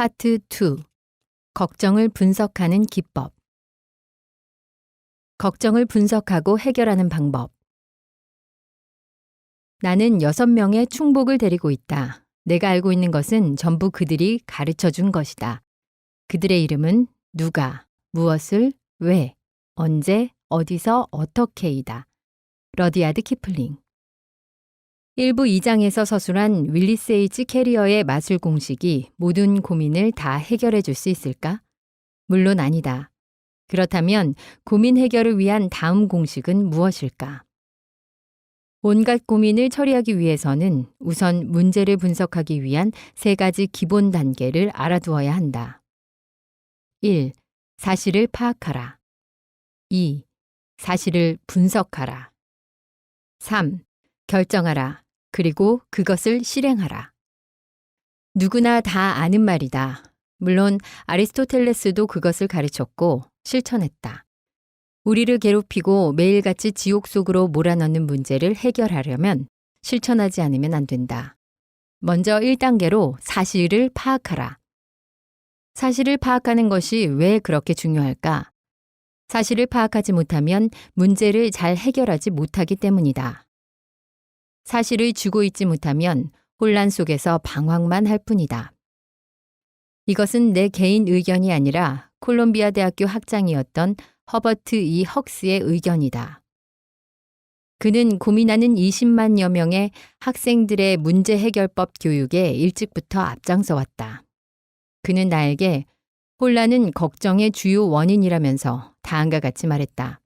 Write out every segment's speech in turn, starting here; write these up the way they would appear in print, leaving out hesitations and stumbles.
파트 2. 걱정을 분석하는 기법. 걱정을 분석하고 해결하는 방법. 나는 6명의 충복을 데리고 있다. 내가 알고 있는 것은 전부 그들이 가르쳐 준 것이다. 그들의 이름은 누가, 무엇을, 왜, 언제, 어디서, 어떻게이다. 러디야드 키플링. 1부 2장에서 서술한 윌리스 H. 캐리어의 마술 공식이 모든 고민을 다 해결해 줄 수 있을까? 물론 아니다. 그렇다면 고민 해결을 위한 다음 공식은 무엇일까? 온갖 고민을 처리하기 위해서는 우선 문제를 분석하기 위한 3가지 기본 단계를 알아두어야 한다. 1. 사실을 파악하라. 2. 사실을 분석하라. 3. 결정하라. 그리고 그것을 실행하라. 누구나 다 아는 말이다. 물론 아리스토텔레스도 그것을 가르쳤고 실천했다. 우리를 괴롭히고 매일같이 지옥 속으로 몰아넣는 문제를 해결하려면 실천하지 않으면 안 된다. 먼저 1단계로 사실을 파악하라. 사실을 파악하는 것이 왜 그렇게 중요할까? 사실을 파악하지 못하면 문제를 잘 해결하지 못하기 때문이다. 사실을 쥐고 있지 못하면 혼란 속에서 방황만 할 뿐이다. 이것은 내 개인 의견이 아니라 콜롬비아 대학교 학장이었던 허버트 E. 헉스의 의견이다. 그는 고민하는 20만여 명의 학생들의 문제 해결법 교육에 일찍부터 앞장서 왔다. 그는 나에게 혼란은 걱정의 주요 원인이라면서 다음과 같이 말했다.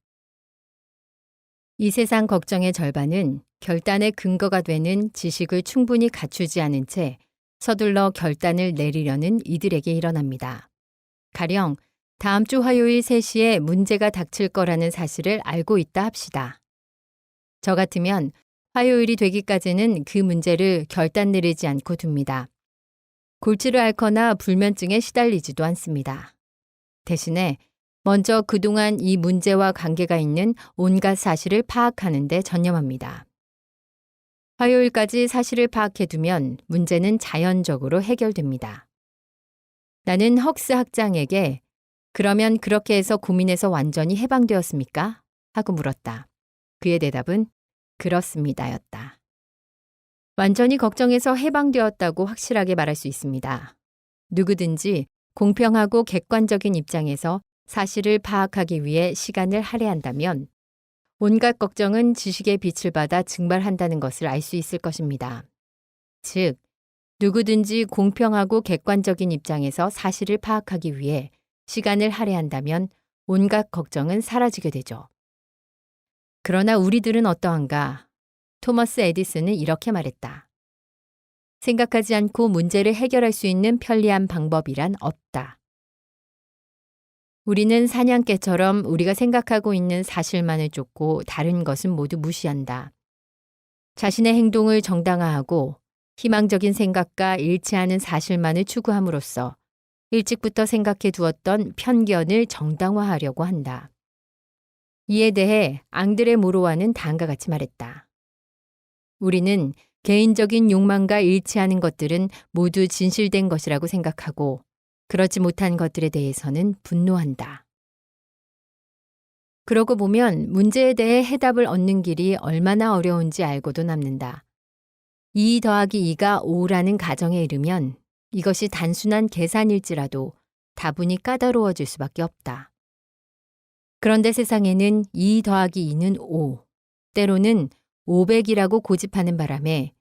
이 세상 걱정의 절반은 결단의 근거가 되는 지식을 충분히 갖추지 않은 채 서둘러 결단을 내리려는 이들에게 일어납니다. 가령 다음 주 화요일 3시에 문제가 닥칠 거라는 사실을 알고 있다 합시다. 저 같으면 화요일이 되기까지는 그 문제를 결단 내리지 않고 둡니다. 골치를 앓거나 불면증에 시달리지도 않습니다. 대신에 먼저 그동안 이 문제와 관계가 있는 온갖 사실을 파악하는 데 전념합니다. 화요일까지 사실을 파악해두면 문제는 자연적으로 해결됩니다. 나는 헉스 학장에게 그러면 그렇게 해서 고민에서 완전히 해방되었습니까? 하고 물었다. 그의 대답은 그렇습니다였다. 완전히 걱정에서 해방되었다고 확실하게 말할 수 있습니다. 누구든지 공평하고 객관적인 입장에서 사실을 파악하기 위해 시간을 할애한다면 온갖 걱정은 지식의 빛을 받아 증발한다는 것을 알 수 있을 것입니다. 즉, 누구든지 공평하고 객관적인 입장에서 사실을 파악하기 위해 시간을 할애한다면 온갖 걱정은 사라지게 되죠. 그러나 우리들은 어떠한가? 토머스 에디슨은 이렇게 말했다. 생각하지 않고 문제를 해결할 수 있는 편리한 방법이란 없다. 우리는 사냥개처럼 우리가 생각하고 있는 사실만을 쫓고 다른 것은 모두 무시한다. 자신의 행동을 정당화하고 희망적인 생각과 일치하는 사실만을 추구함으로써 일찍부터 생각해 두었던 편견을 정당화하려고 한다. 이에 대해 앙드레 모로와는 다음과 같이 말했다. 우리는 개인적인 욕망과 일치하는 것들은 모두 진실된 것이라고 생각하고 그렇지 못한 것들에 대해서는 분노한다. 그러고 보면 문제에 대해 해답을 얻는 길이 얼마나 어려운지 알고도 남는다. 2 더하기 2가 5라는 가정에 이르면 이것이 단순한 계산일지라도 다분히 까다로워질 수밖에 없다. 그런데 세상에는 2 더하기 2는 5, 때로는 500이라고 고집하는 바람에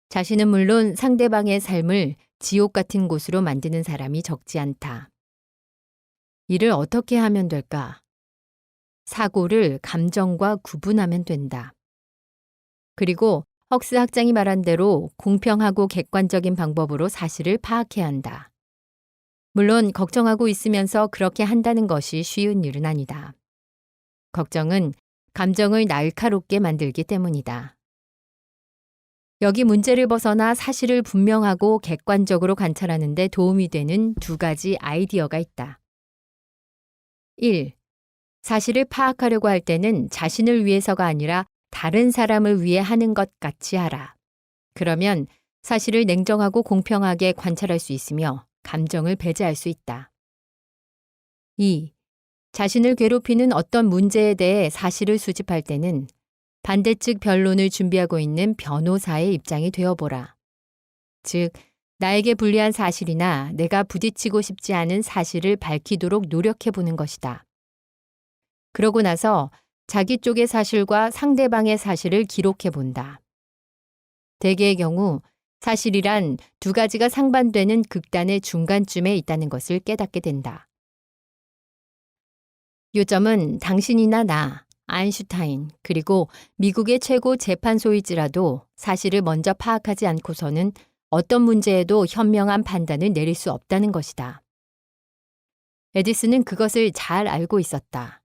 자신은 물론 상대방의 삶을 지옥 같은 곳으로 만드는 사람이 적지 않다. 이를 어떻게 하면 될까? 사고를 감정과 구분하면 된다. 그리고 헉스 학장이 말한 대로 공평하고 객관적인 방법으로 사실을 파악해야 한다. 물론 걱정하고 있으면서 그렇게 한다는 것이 쉬운 일은 아니다. 걱정은 감정을 날카롭게 만들기 때문이다. 여기 문제를 벗어나 사실을 분명하고 객관적으로 관찰하는 데 도움이 되는 2가지 아이디어가 있다. 1. 사실을 파악하려고 할 때는 자신을 위해서가 아니라 다른 사람을 위해 하는 것 같이 하라. 그러면 사실을 냉정하고 공평하게 관찰할 수 있으며 감정을 배제할 수 있다. 2. 자신을 괴롭히는 어떤 문제에 대해 사실을 수집할 때는 반대측 변론을 준비하고 있는 변호사의 입장이 되어보라. 즉, 나에게 불리한 사실이나 내가 부딪히고 싶지 않은 사실을 밝히도록 노력해보는 것이다. 그러고 나서 자기 쪽의 사실과 상대방의 사실을 기록해본다. 대개의 경우 사실이란 두 가지가 상반되는 극단의 중간쯤에 있다는 것을 깨닫게 된다. 요점은 당신이나 나, 아인슈타인, 그리고 미국의 최고 재판소일지라도 사실을 먼저 파악하지 않고서는 어떤 문제에도 현명한 판단을 내릴 수 없다는 것이다. 에디슨은 그것을 잘 알고 있었다.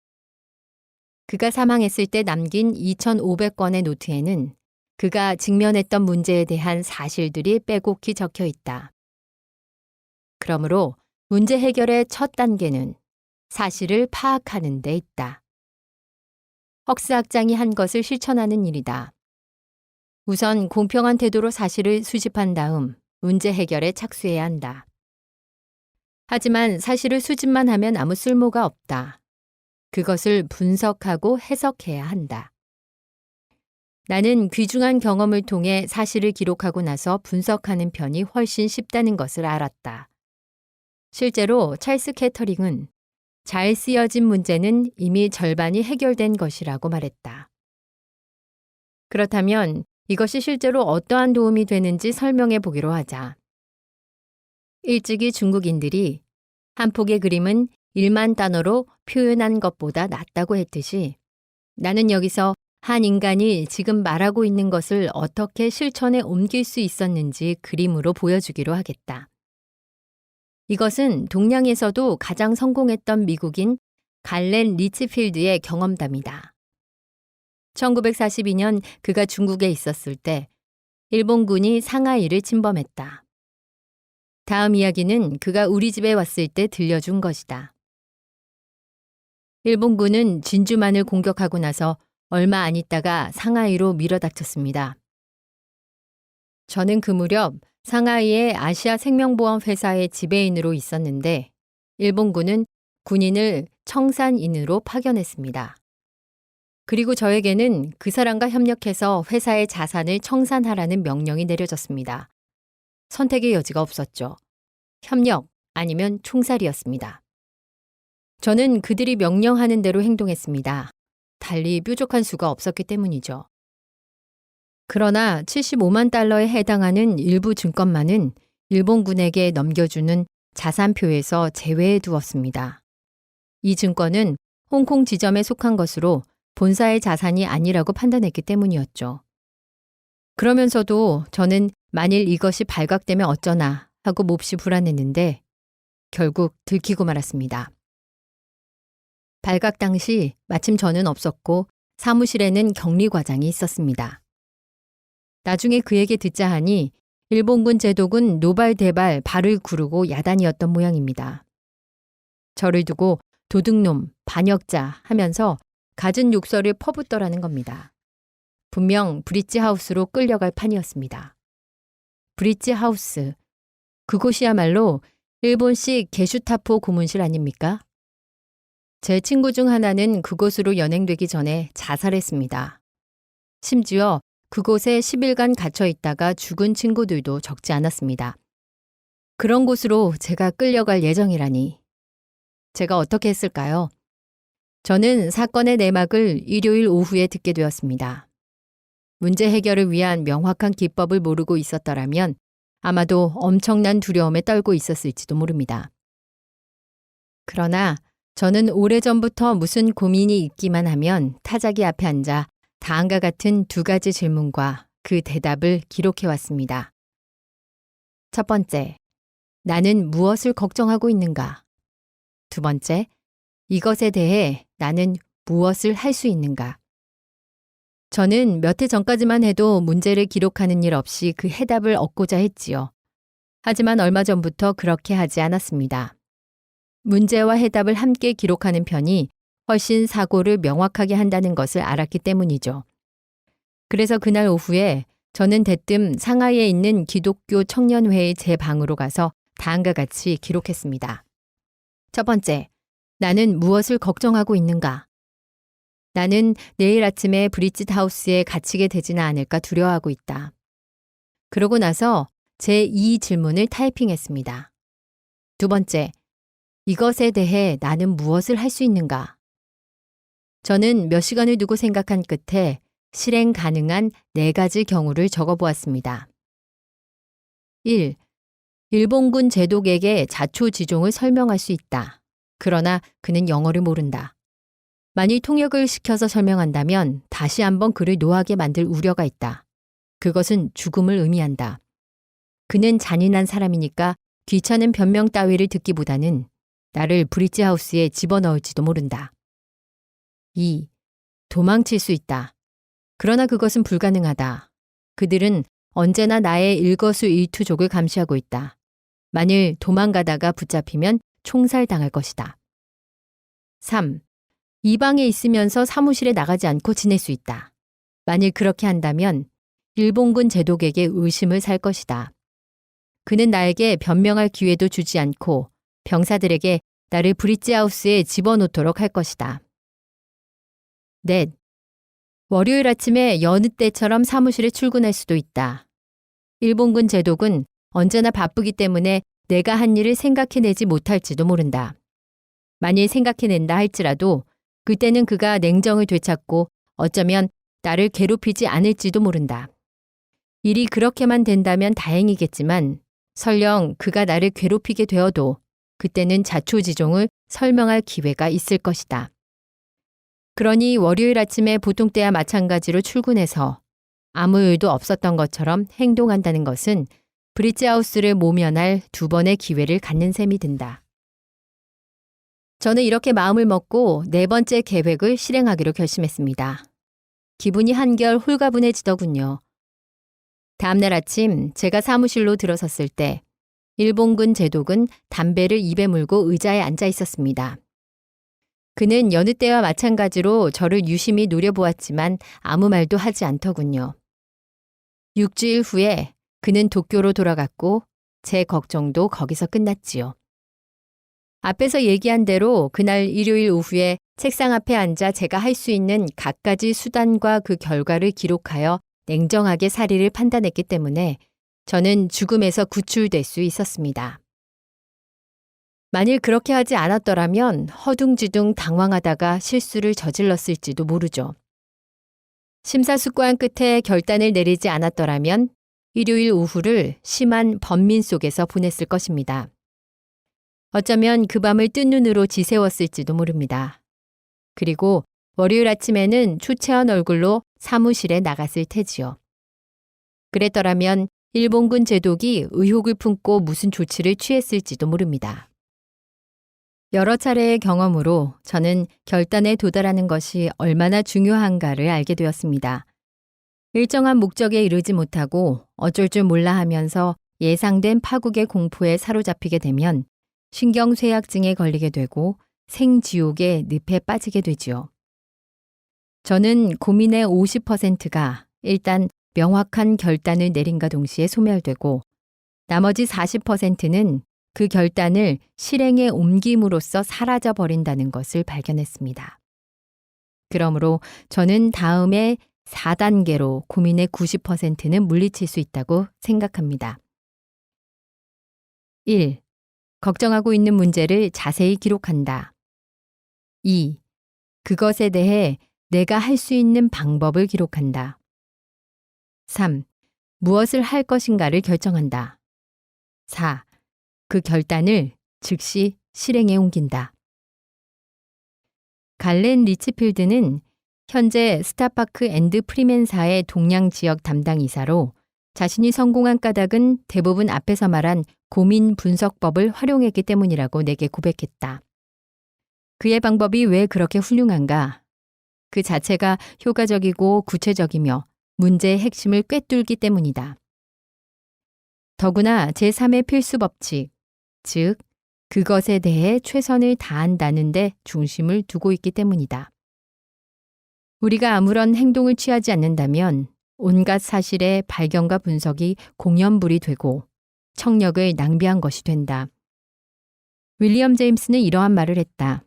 그가 사망했을 때 남긴 2,500건의 노트에는 그가 직면했던 문제에 대한 사실들이 빼곡히 적혀 있다. 그러므로 문제 해결의 첫 단계는 사실을 파악하는 데 있다. 헉스학장이 한 것을 실천하는 일이다. 우선 공평한 태도로 사실을 수집한 다음 문제 해결에 착수해야 한다. 하지만 사실을 수집만 하면 아무 쓸모가 없다. 그것을 분석하고 해석해야 한다. 나는 귀중한 경험을 통해 사실을 기록하고 나서 분석하는 편이 훨씬 쉽다는 것을 알았다. 실제로 찰스 캐터링은 잘 쓰여진 문제는 이미 절반이 해결된 것이라고 말했다. 그렇다면 이것이 실제로 어떠한 도움이 되는지 설명해 보기로 하자. 일찍이 중국인들이 한 폭의 그림은 1만 단어로 표현한 것보다 낫다고 했듯이 나는 여기서 한 인간이 지금 말하고 있는 것을 어떻게 실천에 옮길 수 있었는지 그림으로 보여주기로 하겠다. 이것은 동양에서도 가장 성공했던 미국인 갈렌 리치필드의 경험담이다. 1942년 그가 중국에 있었을 때 일본군이 상하이를 침범했다. 다음 이야기는 그가 우리 집에 왔을 때 들려준 것이다. 일본군은 진주만을 공격하고 나서 얼마 안 있다가 상하이로 밀어닥쳤습니다. 저는 그 무렵 상하이의 아시아 생명보험 회사의 지배인으로 있었는데 일본군은 군인을 청산인으로 파견했습니다. 그리고 저에게는 그 사람과 협력해서 회사의 자산을 청산하라는 명령이 내려졌습니다. 선택의 여지가 없었죠. 협력 아니면 총살이었습니다. 저는 그들이 명령하는 대로 행동했습니다. 달리 뾰족한 수가 없었기 때문이죠. 그러나 75만 달러에 해당하는 일부 증권만은 일본군에게 넘겨주는 자산표에서 제외해 두었습니다. 이 증권은 홍콩 지점에 속한 것으로 본사의 자산이 아니라고 판단했기 때문이었죠. 그러면서도 저는 만일 이것이 발각되면 어쩌나 하고 몹시 불안했는데 결국 들키고 말았습니다. 발각 당시 마침 저는 없었고 사무실에는 격리과장이 있었습니다. 나중에 그에게 듣자 하니 일본군 제독은 노발대발 발을 구르고 야단이었던 모양입니다. 저를 두고 도둑놈, 반역자 하면서 갖은 욕설을 퍼붓더라는 겁니다. 분명 브릿지하우스로 끌려갈 판이었습니다. 브릿지하우스, 그곳이야말로 일본식 게슈타포 고문실 아닙니까? 제 친구 중 하나는 그곳으로 연행되기 전에 자살했습니다. 심지어 그곳에 10일간 갇혀 있다가 죽은 친구들도 적지 않았습니다. 그런 곳으로 제가 끌려갈 예정이라니. 제가 어떻게 했을까요? 저는 사건의 내막을 일요일 오후에 듣게 되었습니다. 문제 해결을 위한 명확한 기법을 모르고 있었더라면 아마도 엄청난 두려움에 떨고 있었을지도 모릅니다. 그러나 저는 오래전부터 무슨 고민이 있기만 하면 타자기 앞에 앉아 다음과 같은 두 가지 질문과 그 대답을 기록해왔습니다. 첫 번째, 나는 무엇을 걱정하고 있는가? 두 번째, 이것에 대해 나는 무엇을 할 수 있는가? 저는 몇 해 전까지만 해도 문제를 기록하는 일 없이 그 해답을 얻고자 했지요. 하지만 얼마 전부터 그렇게 하지 않았습니다. 문제와 해답을 함께 기록하는 편이 훨씬 사고를 명확하게 한다는 것을 알았기 때문이죠. 그래서 그날 오후에 저는 대뜸 상하이에 있는 기독교 청년회의 제 방으로 가서 다음과 같이 기록했습니다. 첫 번째, 나는 무엇을 걱정하고 있는가? 나는 내일 아침에 브릿짓 하우스에 갇히게 되지는 않을까 두려워하고 있다. 그러고 나서 제 2 질문을 타이핑했습니다. 두 번째, 이것에 대해 나는 무엇을 할 수 있는가? 저는 몇 시간을 두고 생각한 끝에 실행 가능한 4가지 경우를 적어보았습니다. 1. 일본군 제독에게 자초지종을 설명할 수 있다. 그러나 그는 영어를 모른다. 만일 통역을 시켜서 설명한다면 다시 한번 그를 노하게 만들 우려가 있다. 그것은 죽음을 의미한다. 그는 잔인한 사람이니까 귀찮은 변명 따위를 듣기보다는 나를 브릿지하우스에 집어넣을지도 모른다. 2. 도망칠 수 있다. 그러나 그것은 불가능하다. 그들은 언제나 나의 일거수일투족을 감시하고 있다. 만일 도망가다가 붙잡히면 총살당할 것이다. 3. 이 방에 있으면서 사무실에 나가지 않고 지낼 수 있다. 만일 그렇게 한다면 일본군 제독에게 의심을 살 것이다. 그는 나에게 변명할 기회도 주지 않고 병사들에게 나를 브릿지하우스에 집어넣도록 할 것이다. 넷. 월요일 아침에 여느 때처럼 사무실에 출근할 수도 있다. 일본군 제독은 언제나 바쁘기 때문에 내가 한 일을 생각해내지 못할지도 모른다. 만일 생각해낸다 할지라도 그때는 그가 냉정을 되찾고 어쩌면 나를 괴롭히지 않을지도 모른다. 일이 그렇게만 된다면 다행이겠지만 설령 그가 나를 괴롭히게 되어도 그때는 자초지종을 설명할 기회가 있을 것이다. 그러니 월요일 아침에 보통 때와 마찬가지로 출근해서 아무 일도 없었던 것처럼 행동한다는 것은 브릿지하우스를 모면할 2번의 기회를 갖는 셈이 든다. 저는 이렇게 마음을 먹고 4번째 계획을 실행하기로 결심했습니다. 기분이 한결 홀가분해지더군요. 다음날 아침 제가 사무실로 들어섰을 때 일본군 제독은 담배를 입에 물고 의자에 앉아 있었습니다. 그는 여느 때와 마찬가지로 저를 유심히 노려보았지만 아무 말도 하지 않더군요. 6주일 후에 그는 도쿄로 돌아갔고 제 걱정도 거기서 끝났지요. 앞에서 얘기한 대로 그날 일요일 오후에 책상 앞에 앉아 제가 할 수 있는 갖가지 수단과 그 결과를 기록하여 냉정하게 사리를 판단했기 때문에 저는 죽음에서 구출될 수 있었습니다. 만일 그렇게 하지 않았더라면 허둥지둥 당황하다가 실수를 저질렀을지도 모르죠. 심사숙고한 끝에 결단을 내리지 않았더라면 일요일 오후를 심한 번민 속에서 보냈을 것입니다. 어쩌면 그 밤을 뜬 눈으로 지새웠을지도 모릅니다. 그리고 월요일 아침에는 초췌한 얼굴로 사무실에 나갔을 테지요. 그랬더라면 일본군 제독이 의혹을 품고 무슨 조치를 취했을지도 모릅니다. 여러 차례의 경험으로 저는 결단에 도달하는 것이 얼마나 중요한가를 알게 되었습니다. 일정한 목적에 이르지 못하고 어쩔 줄 몰라 하면서 예상된 파국의 공포에 사로잡히게 되면 신경쇠약증에 걸리게 되고 생지옥의 늪에 빠지게 되지요. 저는 고민의 50%가 일단 명확한 결단을 내린과 동시에 소멸되고 나머지 40%는 그 결단을 실행에 옮김으로써 사라져 버린다는 것을 발견했습니다. 그러므로 저는 다음에 4단계로 고민의 90%는 물리칠 수 있다고 생각합니다. 1. 걱정하고 있는 문제를 자세히 기록한다. 2. 그것에 대해 내가 할 수 있는 방법을 기록한다. 3. 무엇을 할 것인가를 결정한다. 4. 그 결단을 즉시 실행에 옮긴다. 갈렌 리치필드는 현재 스타파크 앤드 프리맨사의 동양 지역 담당 이사로 자신이 성공한 까닭은 대부분 앞에서 말한 고민 분석법을 활용했기 때문이라고 내게 고백했다. 그의 방법이 왜 그렇게 훌륭한가? 그 자체가 효과적이고 구체적이며 문제의 핵심을 꿰뚫기 때문이다. 더구나 제3의 필수 법칙, 즉 그것에 대해 최선을 다한다는 데 중심을 두고 있기 때문이다. 우리가 아무런 행동을 취하지 않는다면 온갖 사실의 발견과 분석이 공연불이 되고 청력을 낭비한 것이 된다. 윌리엄 제임스는 이러한 말을 했다.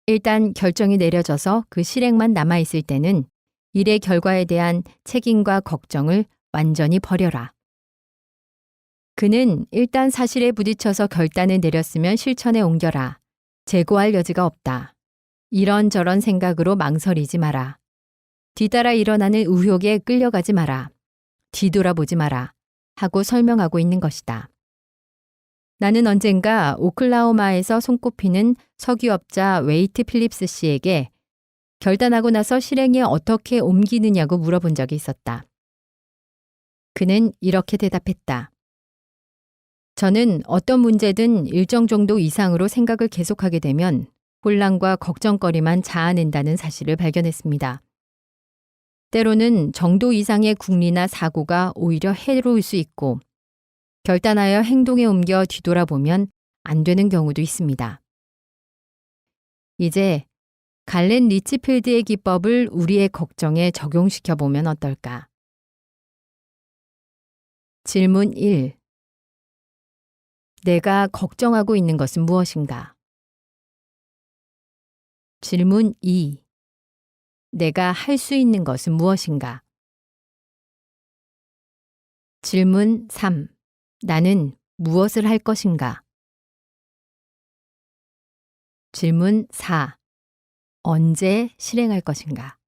일단 결정이 내려져서 그 실행만 남아있을 때는 일의 결과에 대한 책임과 걱정을 완전히 버려라. 그는 일단 사실에 부딪혀서 결단을 내렸으면 실천에 옮겨라. 재고할 여지가 없다. 이런저런 생각으로 망설이지 마라. 뒤따라 일어나는 의혹에 끌려가지 마라. 뒤돌아보지 마라. 하고 설명하고 있는 것이다. 나는 언젠가 오클라호마에서 손꼽히는 석유업자 웨이트 필립스 씨에게 결단하고 나서 실행에 어떻게 옮기느냐고 물어본 적이 있었다. 그는 이렇게 대답했다. 저는 어떤 문제든 일정 정도 이상으로 생각을 계속하게 되면 혼란과 걱정거리만 자아낸다는 사실을 발견했습니다. 때로는 정도 이상의 궁리나 사고가 오히려 해로울 수 있고 결단하여 행동에 옮겨 뒤돌아보면 안 되는 경우도 있습니다. 이제 갈렌 리치필드의 기법을 우리의 걱정에 적용시켜 보면 어떨까? 질문 1. 내가 걱정하고 있는 것은 무엇인가? 질문 2. 내가 할 수 있는 것은 무엇인가? 질문 3. 나는 무엇을 할 것인가? 질문 4. 언제 실행할 것인가?